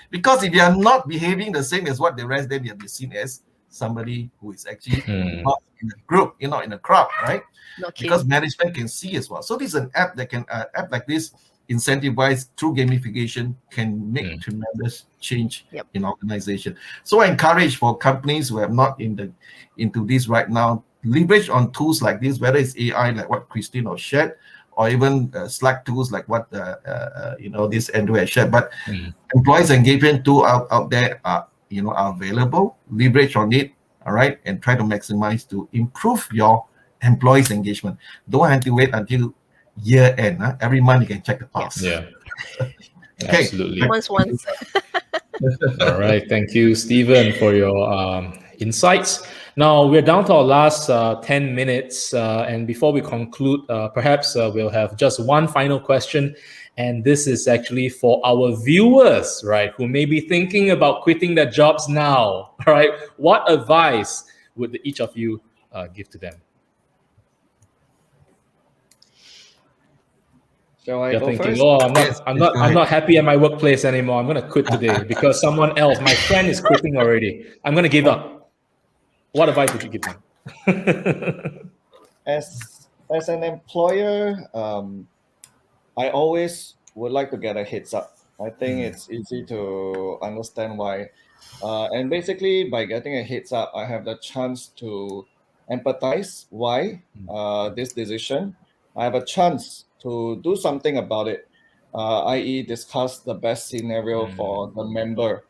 Because if they are not behaving the same as what the rest, then they'll be seen as somebody who is actually not in a group, in a crowd, right? Okay. Because management can see as well. So this is an app that can app like this, incentivized through gamification, can make tremendous change in organization. So I encourage for companies who have not into this right now, leverage on tools like this, whether it's AI like what Christine or shared, or even Slack tools like what this Andrew has shared. But employees engagement tool out there are available. Leverage on it, all right, and try to maximize to improve your employees engagement. Don't have to wait until year end. Every month you can check the pulse. Yeah. Okay. Absolutely. Once. All right. Thank you, Stephen, for your insights. Now we're down to our last 10 minutes. And before we conclude, perhaps we'll have just one final question. And this is actually for our viewers, right, who may be thinking about quitting their jobs now. All right. What advice would each of you give to them? Shall I You're go thinking, first? oh, Yes, I'm please go ahead. not happy at my workplace anymore. I'm going to quit today because someone else, my friend, is quitting already. I'm going to give up. What advice would you give them? As an employer, I always would like to get a heads up I think it's easy to understand why. And basically, by getting a heads up, I have the chance to empathize why this decision. I have a chance to do something about it, i.e., discuss the best scenario for the member.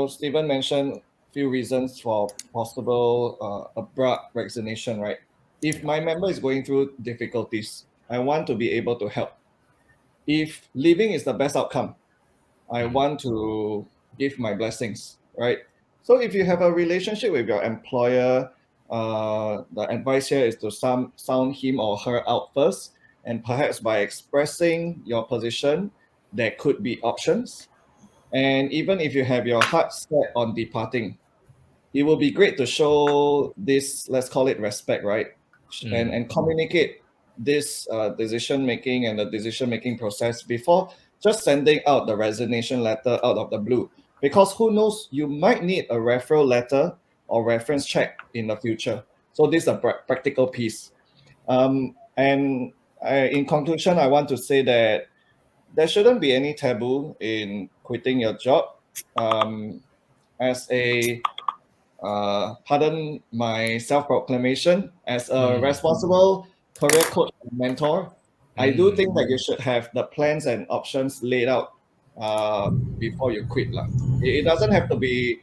Stephen mentioned few reasons for possible abrupt resignation, right? If my member is going through difficulties, I want to be able to help. If leaving is the best outcome, I want to give my blessings, right? So if you have a relationship with your employer, the advice here is to sound him or her out first, and perhaps by expressing your position, there could be options. And even if you have your heart set on departing, it will be great to show this, let's call it respect, right? And communicate this decision making and the decision making process before just sending out the resignation letter out of the blue. Because who knows, you might need a referral letter or reference check in the future. So this is a practical piece. In conclusion, I want to say that there shouldn't be any taboo in quitting your job. As a pardon my self-proclamation, as a responsible career coach and mentor, I do think that you should have the plans and options laid out before you quit. It doesn't have to be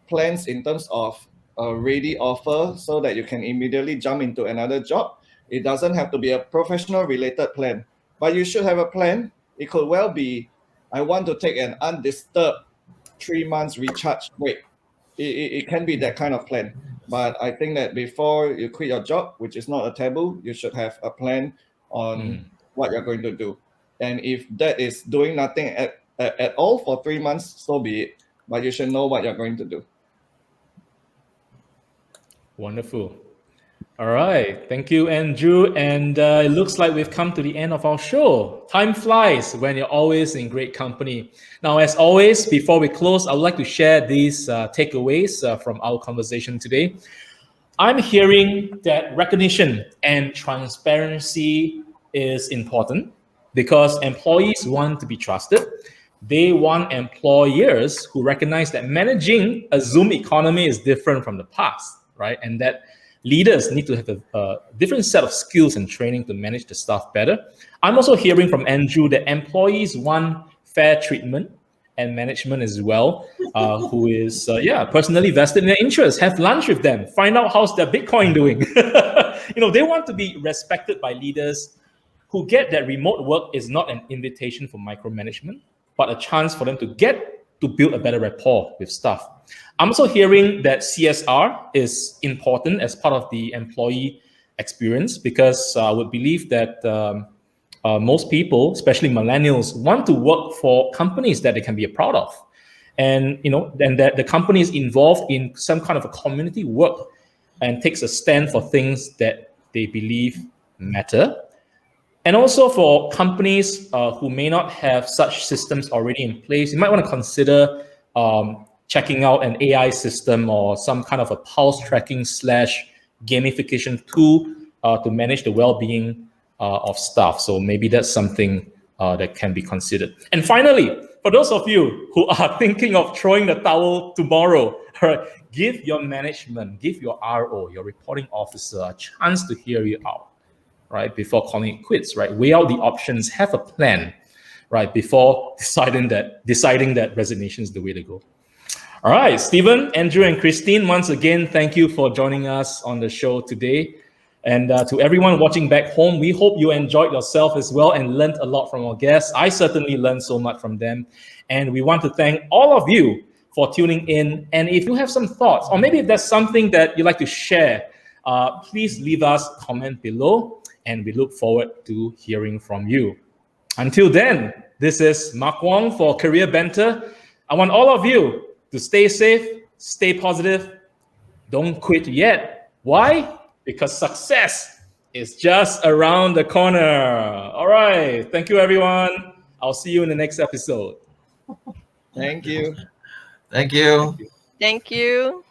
plans in terms of a ready offer so that you can immediately jump into another job. It doesn't have to be a professional related plan, but you should have a plan. It could well be, I want to take an undisturbed 3 months recharge break. It can be that kind of plan. But I think that before you quit your job, which is not a taboo, you should have a plan on what you're going to do. And if that is doing nothing at all for 3 months, so be it. But you should know what you're going to do. Wonderful. All right. Thank you, Andrew. And it looks like we've come to the end of our show. Time flies when you're always in great company. Now, as always, before we close, I would like to share these takeaways from our conversation today. I'm hearing that recognition and transparency is important because employees want to be trusted. They want employers who recognize that managing a Zoom economy is different from the past, right? And that leaders need to have a different set of skills and training to manage the staff better. I'm also hearing from Andrew that employees want fair treatment and management as well, who is personally vested in their interests. Have lunch with them, find out how's their Bitcoin doing. They want to be respected by leaders who get that remote work is not an invitation for micromanagement, but a chance for them to get to build a better rapport with staff. I'm also hearing that CSR is important as part of the employee experience because I would believe that most people, especially millennials, want to work for companies that they can be proud of. And, that the company is involved in some kind of a community work and takes a stand for things that they believe matter. And also for companies who may not have such systems already in place, you might want to consider checking out an AI system or some kind of a pulse tracking / gamification tool to manage the well-being of staff. So maybe that's something that can be considered. And finally, for those of you who are thinking of throwing the towel tomorrow, right, give your management, give your RO, your reporting officer, a chance to hear you out, right, before calling it quits, right? Weigh out the options, have a plan, right, before deciding that resignation is the way to go. All right, Stephen, Andrew, and Christine, once again, thank you for joining us on the show today. And to everyone watching back home, we hope you enjoyed yourself as well and learned a lot from our guests. I certainly learned so much from them. And we want to thank all of you for tuning in. And if you have some thoughts, or maybe if there's something that you'd like to share, please leave us a comment below. And we look forward to hearing from you. Until then, this is Mark Wong for Career Banter. I want all of you to stay safe, stay positive, don't quit yet. Why? Because success is just around the corner. All right. Thank you, everyone. I'll see you in the next episode. Thank you. Thank you. Thank you.